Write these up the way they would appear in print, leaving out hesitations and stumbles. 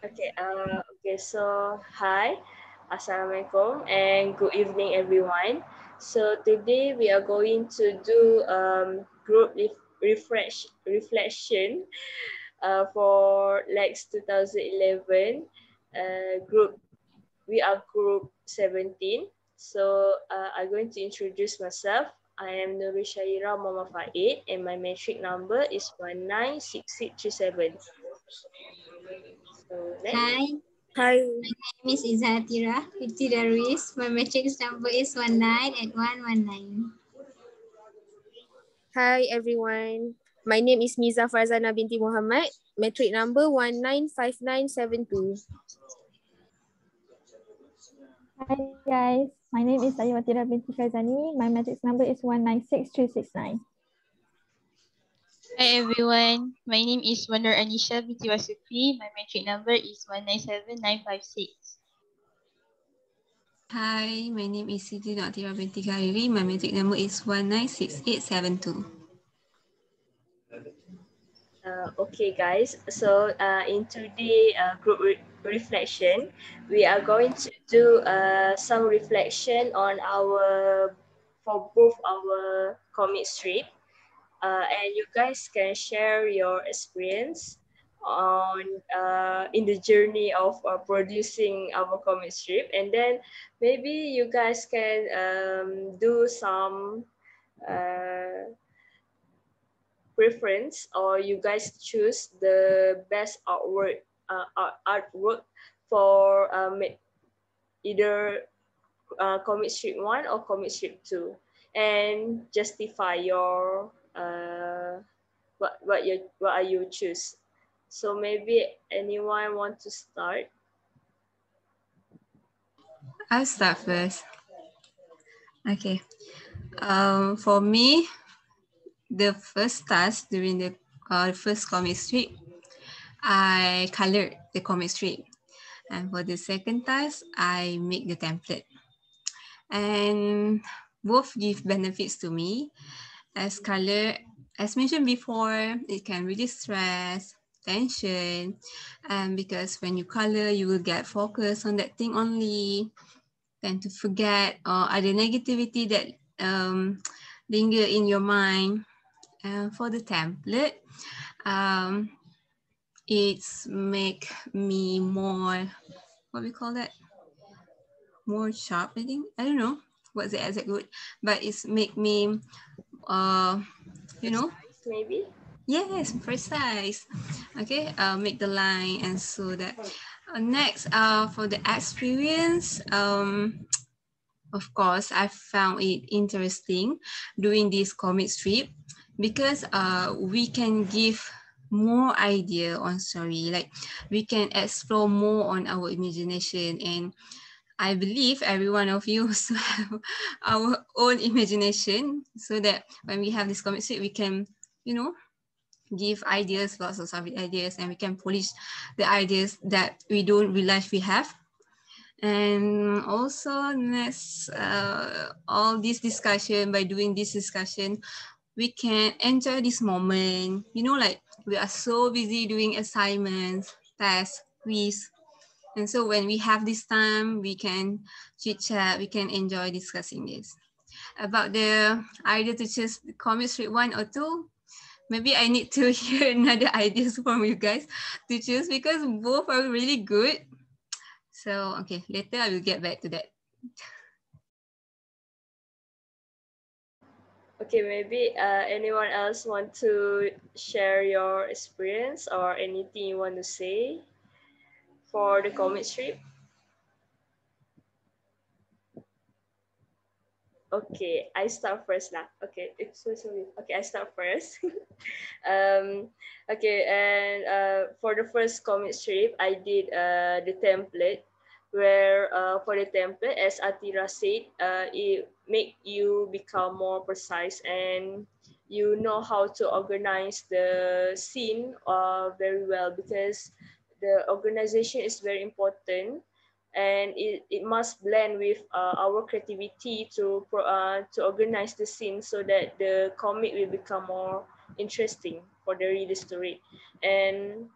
Okay, so hi, Assalamualaikum, and good evening, everyone. So today we are going to do group reflection for LAX 2011 group. We are group 17. So I'm going to introduce myself. I am Nuri Shaira Mama Faid, and my metric number is 196637. So next. Hi, Hi. my name is Izatira Fiti Darwis. My matrix number is 198119. Hi everyone. My name is Miza Farzana binti Muhammad. Metric number 195972. Hi guys, my name is Ayawatira binti Faizani. My matrix number is 196369. Hi everyone, my name is Wonder Anisha binti Wasukri. My metric number is 197956. Hi, my name is Siti Natira binti Khairi. My metric number is 196872. Okay, guys. So in today group reflection, we are going to do some reflection on for both our comic strip, and you guys can share your experience on in the journey of producing our comic strip, and then maybe you guys can do some. Preference, or you guys choose the best artwork for either comic strip 1 or comic strip 2, and justify your what are you choose. So maybe anyone want to start? I'll start first. Okay. For me, the first task during the first comic strip, I colored the comic strip. And for the second task, I make the template. And both give benefits to me. As color, as mentioned before, it can reduce stress, tension, and because when you color, you will get focused on that thing only, tend to forget or other negativity that linger in your mind. For the template, it's make me more, what we call that? More sharp, I think. I don't know what's the exact word, but it's make me, you know, maybe. Yes, precise. Okay, make the line and so that. Next, for the experience, of course, I found it interesting doing this comic strip because we can give more idea on story, like we can explore more on our imagination, and I believe every one of you also have our own imagination, so that when we have this comic strip, we can, you know, give ideas, lots of ideas, and we can polish the ideas that we don't realize we have. And also next, all this discussion, by doing this discussion, we can enjoy this moment, you know, like we are so busy doing assignments, tests, quiz, and so when we have this time, we can chit chat, we can enjoy discussing this. About the idea to choose the comic strip 1 or 2, maybe I need to hear another ideas from you guys to choose, because both are really good. So, okay, later I will get back to that. Okay, maybe anyone else want to share your experience or anything you want to say for the comic strip? Okay, I start first lah. Okay, it's so sorry. Okay, I start first. Okay, and for the first comic strip, I did the template, where for the template, as Atira said, it make you become more precise, and you know how to organize the scene very well, because the organization is very important, and it must blend with our creativity to organize the scene, so that the comic will become more interesting for the readers to read. And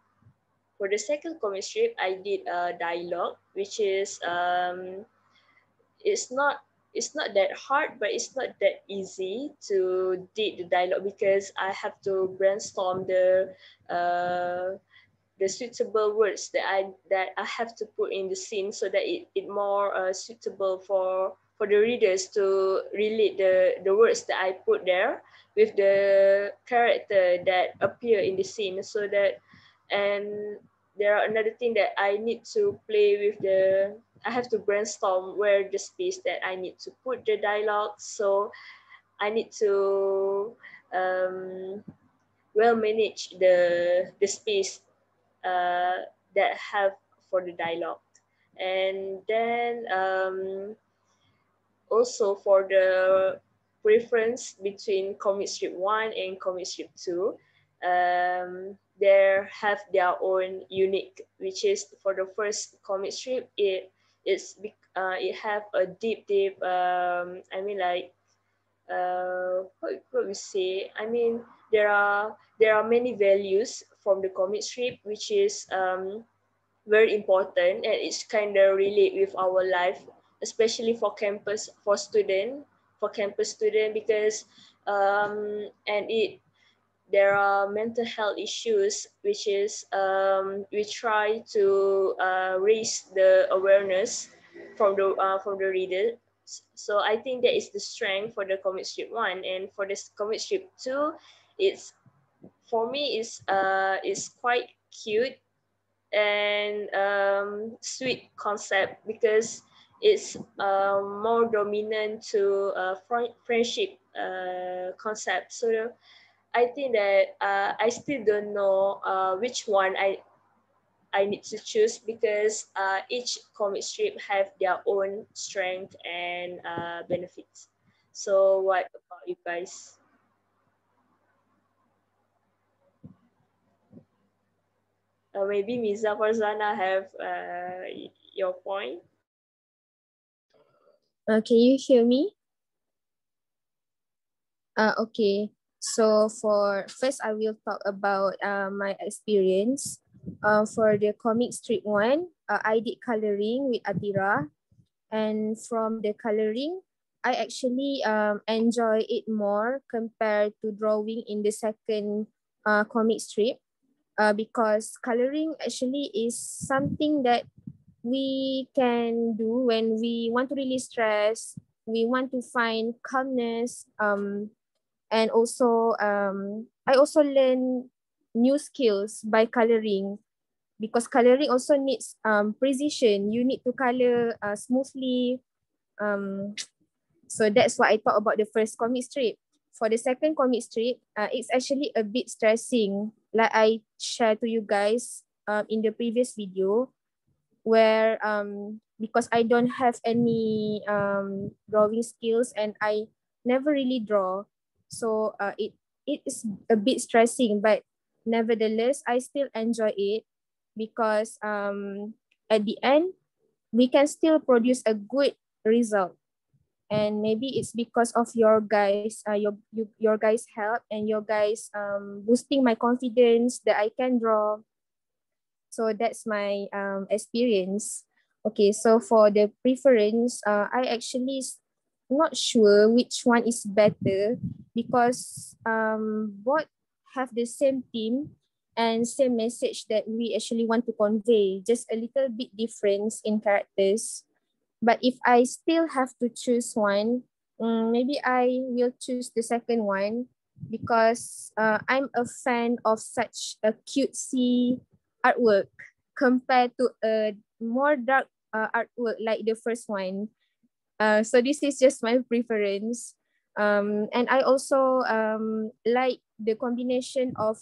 For the second comic strip, I did a dialogue, which is it's not it's not that hard, but it's not that easy to did the dialogue because I have to brainstorm the suitable words that I have to put in the scene so that it more suitable for the readers to relate the words that I put there with the character that appear in the scene. So that, and there are another thing that I need to play with I have to brainstorm where the space that I need to put the dialogue. So I need to um, well manage the space that have for the dialogue. And then also for the preference between comic strip 1 and comic strip 2, they have their own unique, which is for the first comic strip, it have a deep I mean like what we say, I mean there are many values from the comic strip which is very important, and it's kind of relate with our life, especially for campus student, because and it there are mental health issues which is we try to raise the awareness from the reader. So I think that is the strength for the comic strip 1. And for this comic strip 2, it's for me is quite cute and sweet concept because it's more dominant to friendship concept. So I think that I still don't know which one I need to choose because each comic strip have their own strength and benefits. So what about you guys? Maybe Miza Farzana have your point. Can you hear me? Okay. So for first, I will talk about my experience. For the comic strip 1, I did coloring with Atira, and from the coloring, I actually enjoy it more compared to drawing in the second comic strip, because coloring actually is something that we can do when we want to release stress, we want to find calmness, and also I also learn new skills by coloring, because coloring also needs precision. You need to color smoothly. So that's what I thought about the first comic strip. For the second comic strip, it's actually a bit stressing, like I shared to you guys in the previous video, where because I don't have any drawing skills and I never really draw, so it is a bit stressing, but nevertheless I still enjoy it because at the end we can still produce a good result. And maybe it's because of your guys your guys help and your guys boosting my confidence that I can draw. So that's my experience. Okay, so for the preference, I actually not sure which one is better, because both have the same theme and same message that we actually want to convey, just a little bit difference in characters. But if I still have to choose one, maybe I will choose the second one, because I'm a fan of such a cutesy artwork compared to a more dark artwork like the first one. So this is just my preference. And I also like the combination of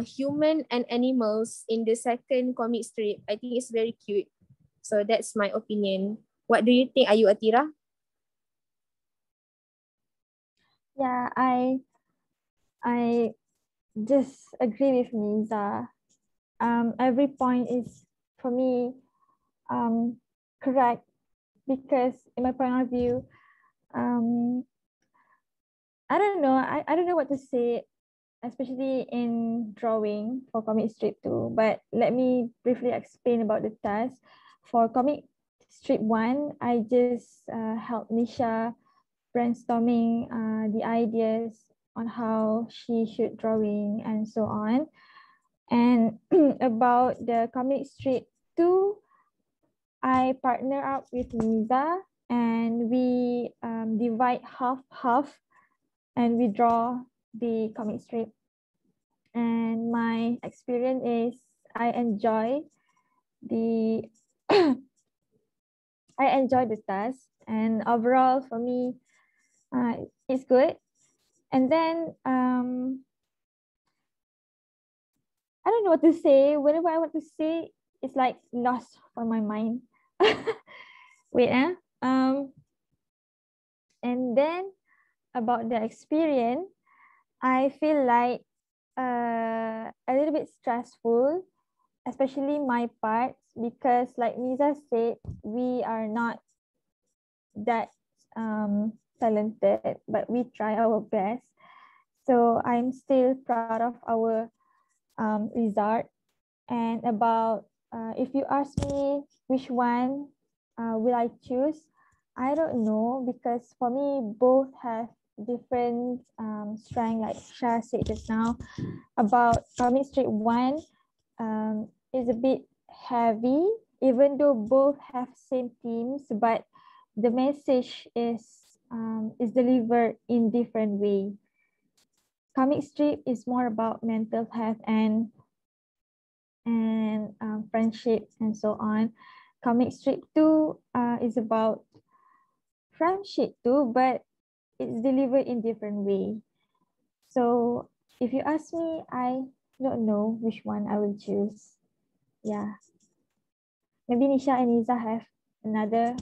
human and animals in the second comic strip. I think it's very cute. So that's my opinion. What do you think? Are you Atira? Yeah, I just agree with Miza. Every point is for me correct, because in my point of view, I don't know. I don't know what to say. especially in drawing for comic strip 2. But let me briefly explain about the task. For comic strip 1, I just helped Nisha brainstorming the ideas on how she should drawing and so on. And about the comic strip 2, I partner up with Niza and we divide half and we draw the comic strip. And my experience is I enjoy the I enjoy the task, and overall for me it's good. And then I don't know what to say. Whenever I want to say, it's like lost from my mind. Wait, and then about the experience, I feel like a little bit stressful, especially my parts, because like Niza said, we are not that talented, but we try our best. So I'm still proud of our result. And about if you ask me which one will I choose, I don't know, because for me both have different strength, like Shah said just now. About comic strip 1 is a bit heavy, even though both have same themes, but the message is delivered in different way. Comic strip is more about mental health and friendship and so on. Comic strip 2 is about friendship too, but it's delivered in different way. So if you ask me, I don't know which one I will choose. Yeah. Maybe Nisha and Niza have another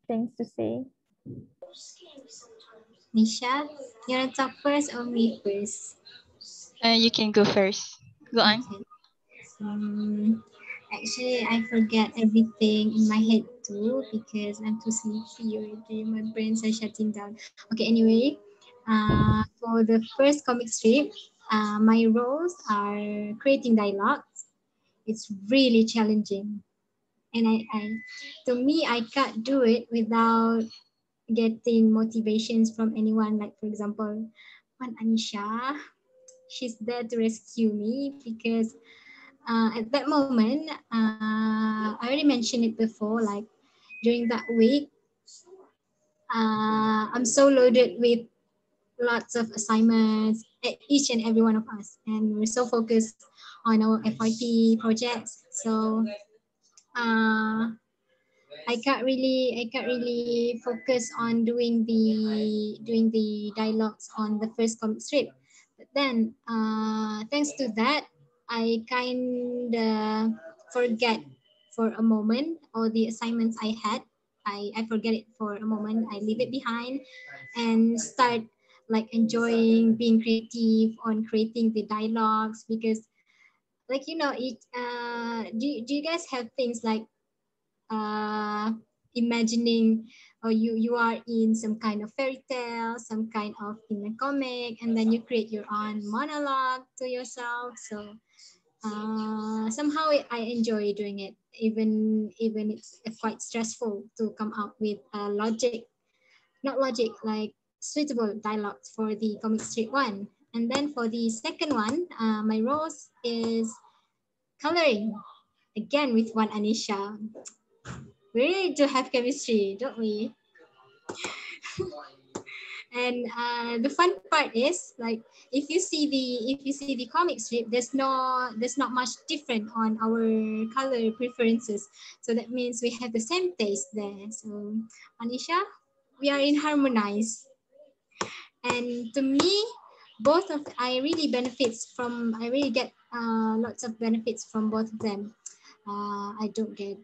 things to say. Nisha, you want to talk first or me first? You can go first. Go on. Okay. Actually, I forget everything in my head too because I'm too sleepy already. My brains are shutting down. Okay, anyway, for the first comic strip, my roles are creating dialogues. It's really challenging, and to me, I can't do it without getting motivations from anyone. Like for example, one Anisha, she's there to rescue me because at that moment, I already mentioned it before, like during that week, I'm so loaded with lots of assignments, each and every one of us, and we're so focused on our FYP projects. So I can't really focus on doing the dialogues on the first comic strip. But then, thanks to that, I kind of forget for a moment all the assignments I had. I forget it for a moment. I leave it behind and start like enjoying being creative on creating the dialogues because like you know it do you guys have things like uh, imagining or you are in some kind of fairy tale, some kind of in a comic, and then you create your own monologue to yourself. So somehow I enjoy doing it, even it's quite stressful to come up with not logic, like suitable dialogues for the comic strip one. And then for the second one, my roles is coloring again with one Anisha. We really do have chemistry, don't we? And the fun part is like if you see the comic strip, there's not much different on our color preferences. So that means we have the same taste there. So Anisha, we are in harmonize. And to me, both of I really get lots of benefits from both of them. I don't get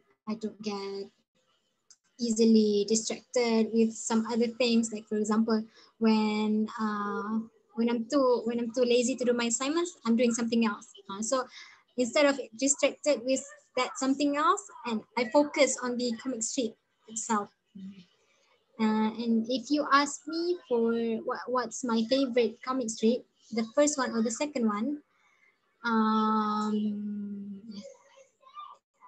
easily distracted with some other things. Like for example, when I'm too lazy to do my assignments, I'm doing something else. So instead of distracted with that something else, and I focus on the comic strip itself. And if you ask me for what's my favorite comic strip, the first one or the second one. Um,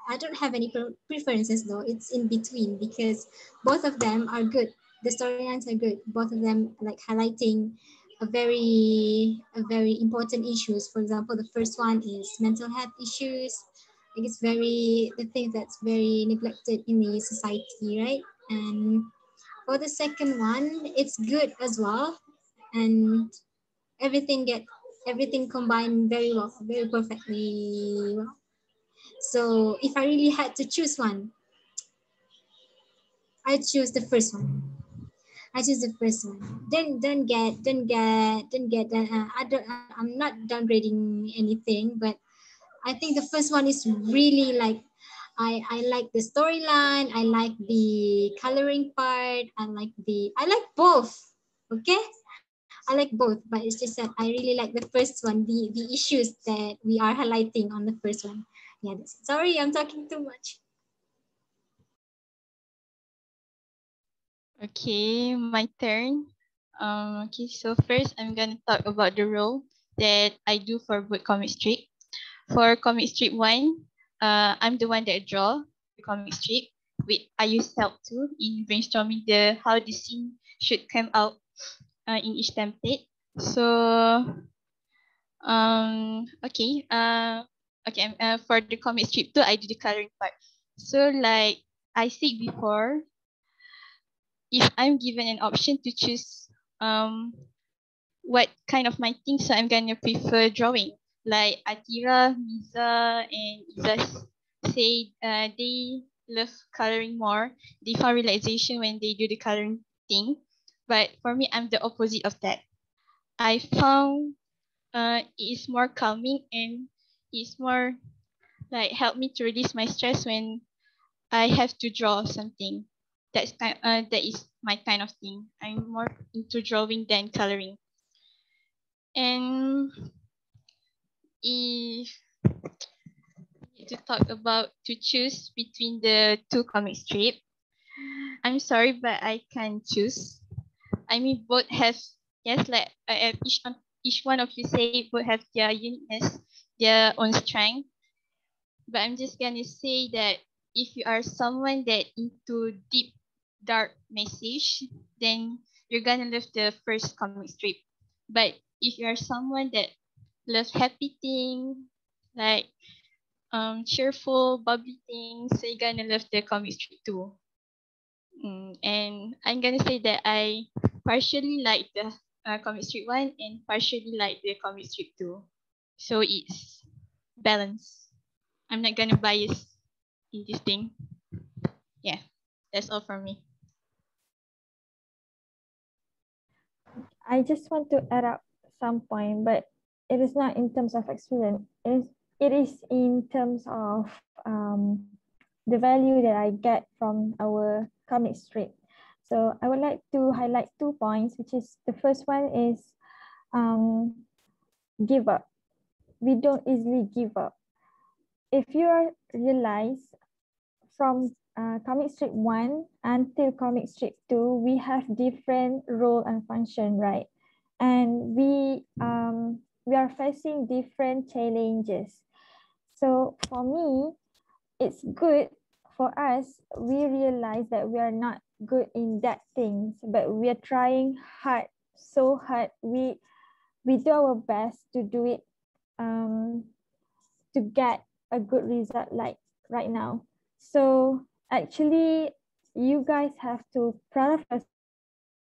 I don't have any preferences though. It's in between because both of them are good. The storylines are good. Both of them like highlighting a very important issues. For example, the first one is mental health issues. Like it's very the thing that's very neglected in the society, right? And for the second one, it's good as well, and everything combined very well, very perfectly well. So if I really had to choose one, I choose the first one. I choose the first one. Don't get. I'm not downgrading anything, but I think the first one is really like, I like the storyline. I like the coloring part. I like both. Okay, I like both, but it's just that I really like the first one. The issues that we are highlighting on the first one. Yeah, sorry, I'm talking too much. Okay, my turn. Okay, so first I'm gonna talk about the role that I do for both comic strip. For comic strip one, I'm the one that draw the comic strip. I use help too in brainstorming the how the scene should come out in each template. So okay, for the comic strip too, I do the coloring part. So like I said before, if I'm given an option to choose what kind of my thing, so I'm gonna prefer drawing. Like Atira, Miza, and Iza say they love coloring more. They found relaxation when they do the coloring thing. But for me, I'm the opposite of that. I found it's more calming and it's more like help me to release my stress when I have to draw something. That is my kind of thing. I'm more into drawing than coloring. And if to talk about to choose between the two comic strip, I'm sorry, but I can't choose. I mean, both have yes, like each one of you say both have their uniqueness, their own strength. But I'm just gonna say that if you are someone that into deep dark message, then you're gonna love the first comic strip. But if you are someone that loves happy thing, like cheerful, bubbly things, so you're gonna love the comic strip too. And I'm gonna say that I partially like the comic strip one and partially like the comic strip two. So it's balance. I'm not gonna bias in this thing. Yeah, that's all from me. I just want to add up some point, but it is not in terms of experience. It is in terms of the value that I get from our comic strip. So I would like to highlight 2 points, which is the first one is give up. We don't easily give up. If you realize from comic strip 1 until comic strip 2, we have different role and function, right? And we are facing different challenges. So for me, it's good for us. We realize that we are not good in that things, but we are trying hard, so hard. We do our best to do it, to get a good result like right now. So actually, you guys have to proud of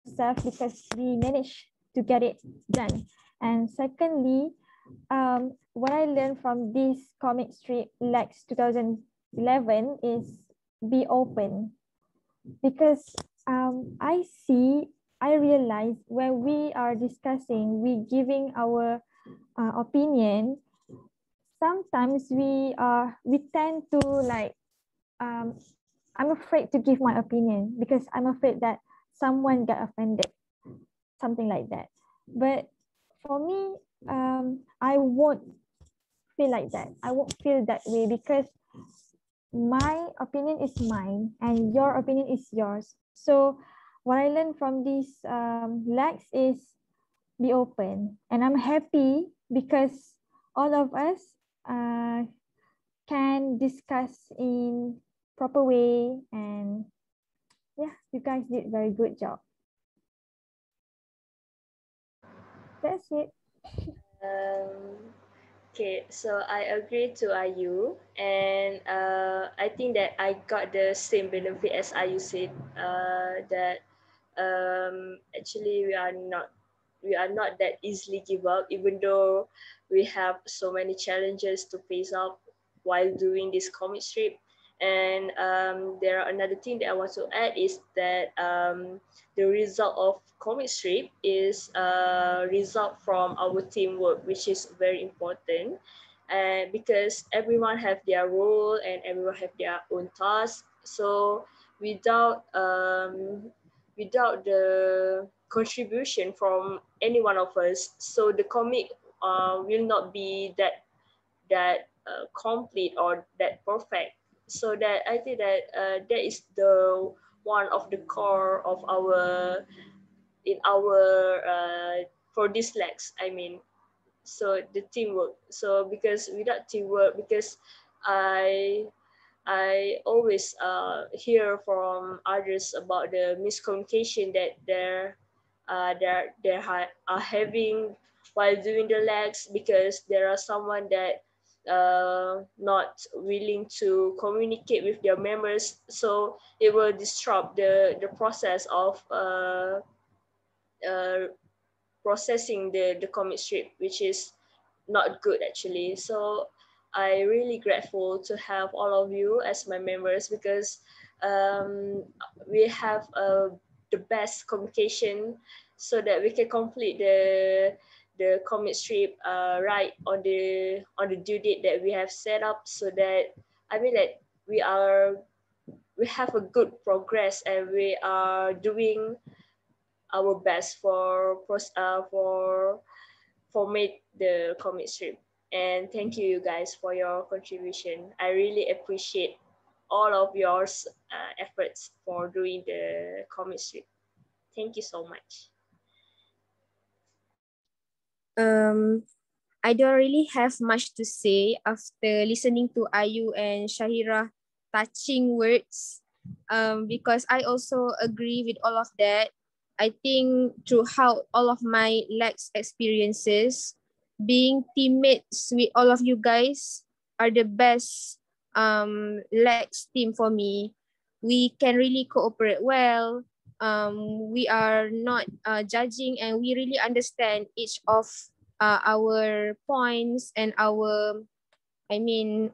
yourself because we managed to get it done. And secondly, what I learned from this comic strip LAX2011 is be open, because I realize when we are discussing, we giving our opinion, sometimes we tend to like, I'm afraid to give my opinion because I'm afraid that someone got offended, something like that. But for me, I won't feel like that. I won't feel that way because my opinion is mine and your opinion is yours. So what I learned from this Lex is be open. And I'm happy because all of us can discuss in proper way, and yeah, you guys did very good job. That's it. Okay, so I agree to Ayu, and I think that I got the same benefit as Ayu said. That actually we are not that easily give up, even though we have so many challenges to face up while doing this comic strip. And there are another thing that I want to add is that the result of comic strip is a result from our teamwork, which is very important. And because everyone have their role and everyone have their own task, so without without the contribution from any one of us, so the comic will not be that complete or that perfect. So that I think that that is the one of the core of our in our for this lex. I mean, so the teamwork. So because without teamwork, because I I always hear from others about the miscommunication that are having while doing the legs, because there are someone that not willing to communicate with their members, so it will disrupt the process of uh, processing the comic strip, which is not good actually. So I really grateful to have all of you as my members, because we have the best communication, so that we can complete the comic strip right on the due date that we have set up, so that I mean that we have a good progress, and we are doing our best for make the comic strip. And thank you guys for your contribution. I really appreciate all of your efforts for doing the comic strip. Thank you so much. I don't really have much to say after listening to Ayu and Shahira touching words, because I also agree with all of that. I think throughout all of my LAX experiences, being teammates with all of you guys are the best LAX team for me. We can really cooperate well. We are not judging, and we really understand each of our points and our I mean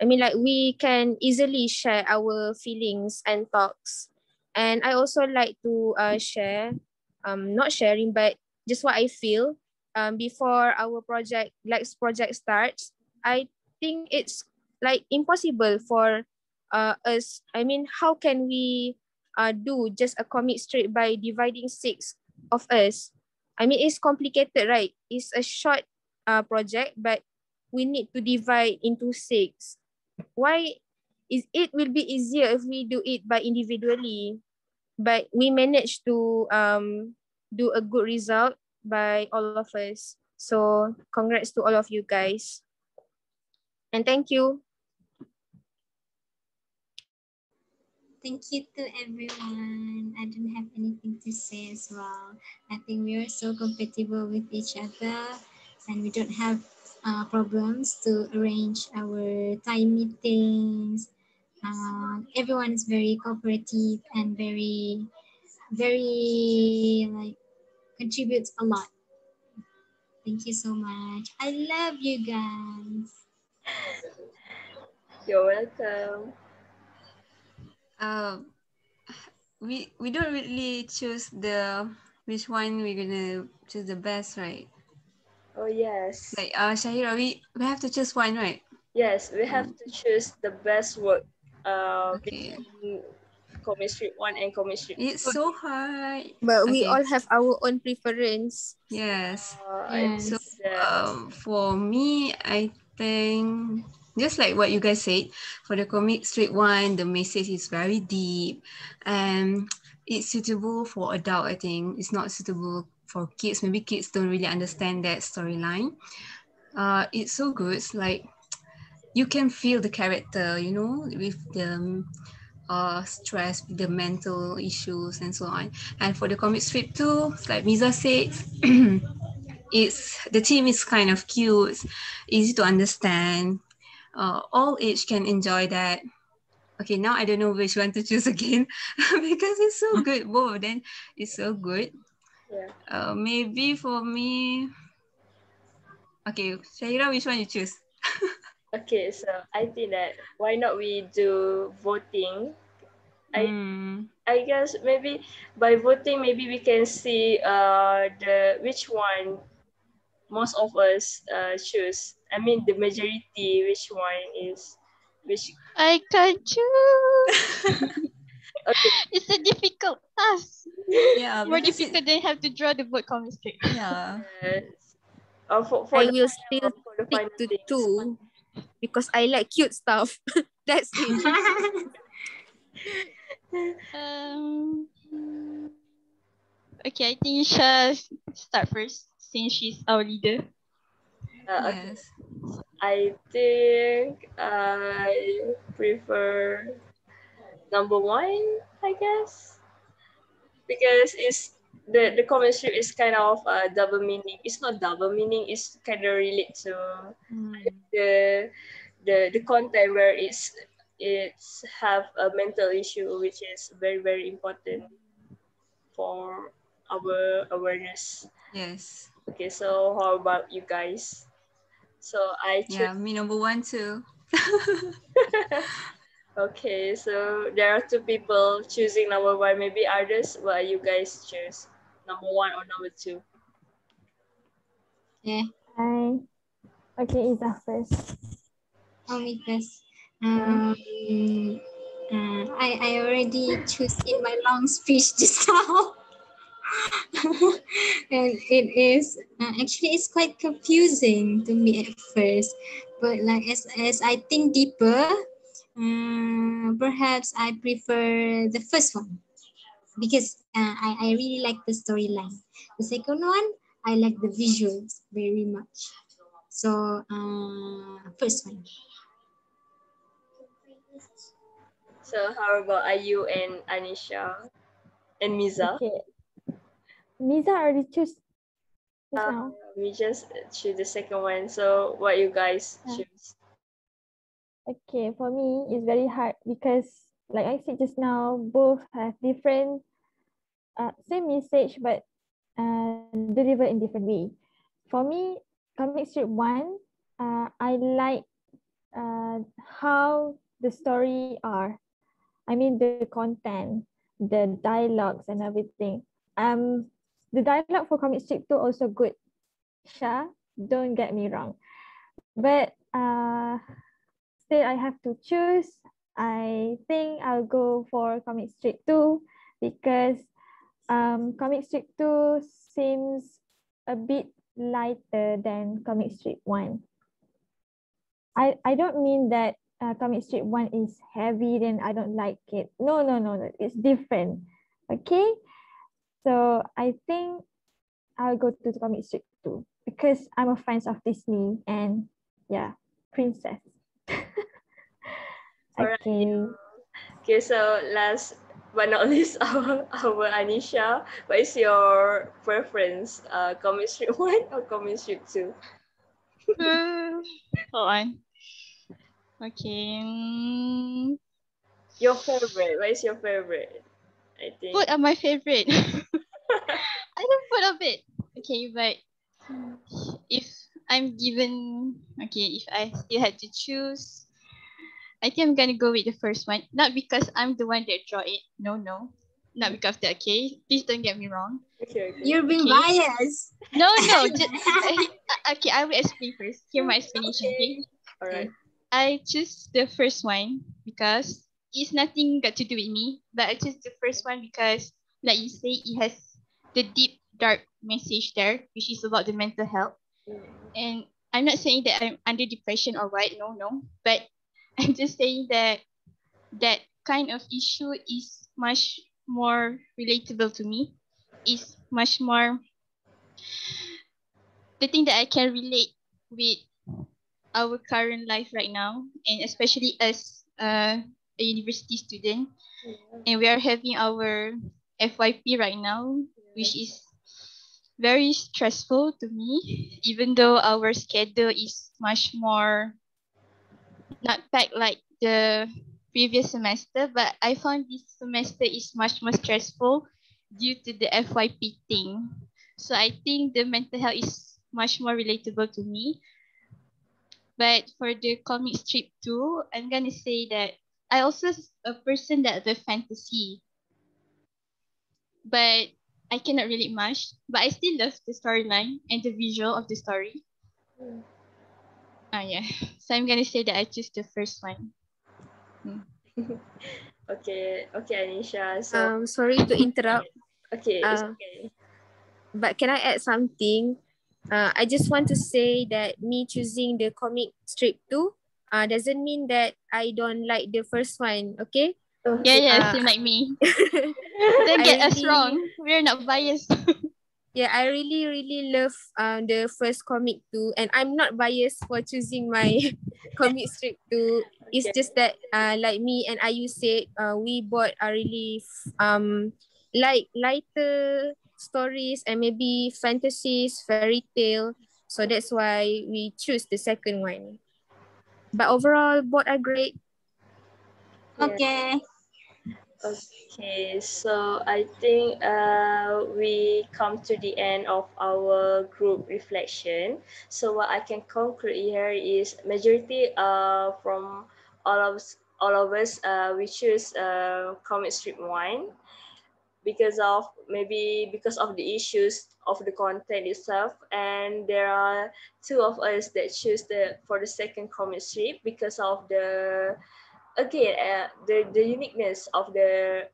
like we can easily share our feelings and thoughts. And I also like to share, not sharing, but just what I feel before our project project starts. I think it's like impossible for us. I mean, how can we do just a comic strip by dividing six of us? I mean, it's complicated, right? It's a short project, but we need to divide into six. Why is it will be easier if we do it by individually, but we managed to do a good result by all of us. So congrats to all of you guys, and thank you. Thank you to everyone. I don't have anything to say as well. I think we are so compatible with each other, and we don't have problems to arrange our time meetings. Everyone is very cooperative and very like contributes a lot. Thank you so much. I love you guys. You're welcome. Uh, we don't really choose the which one we're gonna choose the best, right? Oh yes. Like Shahira, we have to choose one, right? Yes, we have to choose the best work Okay. between comic strip 1 and comic strip It's 2. so hard. But we Okay. all have our own preference. Yes. I So Yes. for me, I think just like what you guys said, for the comic strip one, the message is very deep and it's suitable for adult. I think it's not suitable for kids, maybe kids don't really understand that storyline. It's so good. It's like you can feel the character, you know, with the stress, the mental issues and so on. And for the comic strip too, like Miza said, it's the theme is kind of cute, easy to understand. All age can enjoy that. Okay, now I don't know which one to choose again because it's so good. Both of them is so good. Yeah. Maybe for me, okay, Shaira, which one you choose? Okay, so I think that why not we do voting? I I guess maybe by voting, maybe we can see the which one most of us choose. I mean the majority, which one is which. I can't choose. Okay. It's a difficult task. Yeah, More because difficult than have to draw the vote comic strip. yeah. For I the will still for the stick final to things. two because I like cute stuff. That's it. Um. Okay, I think Isha start first since she's our leader. Okay. Yes. I think I prefer number one, I guess, because it's the comic strip is kind of double meaning. It's not double meaning. It's kind of relate to the the content where it's have a mental issue, which is very important for our awareness. Yes. Okay, so how about you guys? So I choose. Yeah, me number one too. Okay, so there are two people choosing number one. Maybe others, what you guys choose? Number one or number two? Yeah, I okay, Izzah first. for me first. I already choose in my long speech just now. And it is actually it's quite confusing to me at first, but like as I think deeper, perhaps I prefer the first one because I really like the storyline. The second one, I like the visuals very much. So first one. So how about Ayu and Anisha and Miza? Okay, Miza already choose just Uh, now. we just choose the second one. So what you guys choose? Okay, for me, it's very hard because, like I said just now, both have different, same message, but delivered in different way. For me, comic strip one, I like how the story are. I mean the content, the dialogues and everything. The dialogue for comic strip two also good. Sha, don't get me wrong, but still I have to choose. I think I'll go for comic strip two because comic strip two seems a bit lighter than comic strip one. I don't mean that comic strip one is heavy, then I don't like it. No, no, no, no. It's different. Okay. So I think I'll go to the comic strip two because I'm a fan of Disney and yeah, princess. All right. Okay. Okay, so last but not least, our Anisha, what is your preference? Comic strip one or comic strip two? Hold on. Okay. Your favorite? What is your favorite? I think. Food are my favorite. I don't put a bit. Okay, but if I'm given, okay, if I still had to choose, I think I'm gonna go with the first one. Not because I'm the one that draw it. No, no. Not because of that, okay? Please don't get me wrong. Okay, okay. You're being Okay. biased. No, no. Just, okay, I will explain first. Hear my explanation, okay? Okay. All right. I choose the first one because it's nothing got to do with me. But I choose the first one because, like you say, it has the deep, dark message there, which is about the mental health. And I'm not saying that I'm under depression or what. No, no. But I'm just saying that that kind of issue is much more relatable to me. Is much more. the thing that I can relate with our current life right now, and especially as a university student, and we are having our FYP right now, which is very stressful to me, even though our schedule is much more not packed like the previous semester, but I found this semester is much more stressful due to the FYP thing. So I think the mental health is much more relatable to me. But for the comic strip too, I'm gonna say that I also a person that the fantasy, but I cannot relate much. But I still love the storyline and the visual of the story. Yeah. So I'm gonna say that I choose the first one. Okay, Anisha. So Sorry to interrupt. okay, it's Uh, okay. but can I add something? I just want to say that me choosing the comic strip too doesn't mean that I don't like the first one. Okay. Yeah, Okay. yeah, Uh, same like me. Don't I get us really, wrong. We're not biased. yeah, I really love the first comic too, and I'm not biased for choosing my comic strip too. It's Okay. just that like me and Ayu said, we bought a really like lighter stories and maybe fantasies, fairy tale. So that's why we choose the second one. But overall, both are great. Yeah. Okay. Okay, so I think we come to the end of our group reflection. So what I can conclude here is majority from all of us we choose comic strip one because of the issues of the content itself, and there are two of us that choose the second comic strip because of the again the uniqueness of the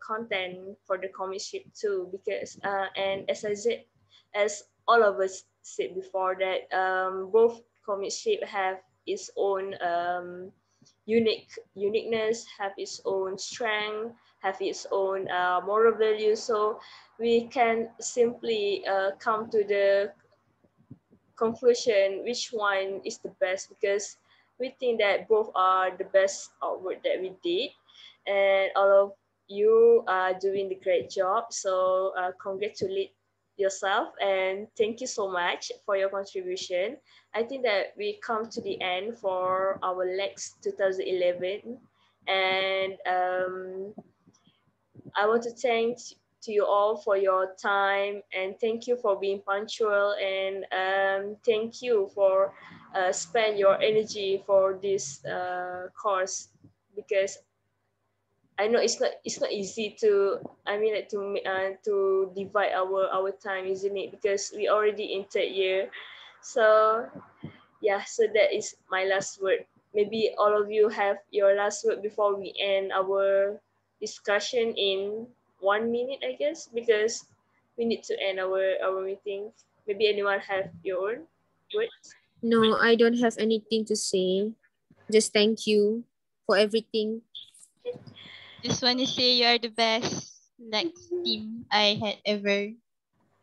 content for the comic strip too, because and as all of us said before that both comic strip have its own uniqueness, have its own strength, have its own moral value. So we can simply come to the conclusion which one is the best, because we think that both are the best artwork that we did, and all of you are doing the great job. So congratulate yourself and thank you so much for your contribution. I think that we come to the end for our LAX 2011, and I want to thank to you all for your time, and thank you for being punctual, and thank you for spend your energy for this course, because I know it's not easy to, I mean, like to divide our time, isn't it? Because we already in third year. So yeah, so that is my last word. Maybe all of you have your last word before we end our discussion in 1 minute, I guess, because we need to end our meeting. Maybe anyone have your own words? No, I don't have anything to say. Just thank you for everything. Just want to say you are the best Lex team I had ever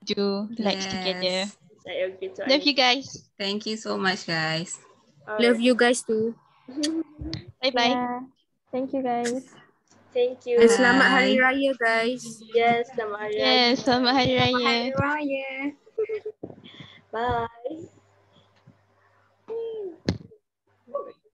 do Lex together. Yes. I agree to Love you Anisha. guys. Thank you so much, guys. All Love right. you guys too. Bye bye. Yeah. Thank you, guys. Thank And you. selamat Hari Bye. Raya guys. Yes, selamat hari raya. Yes, selamat hari raya. Hari Raya. Bye.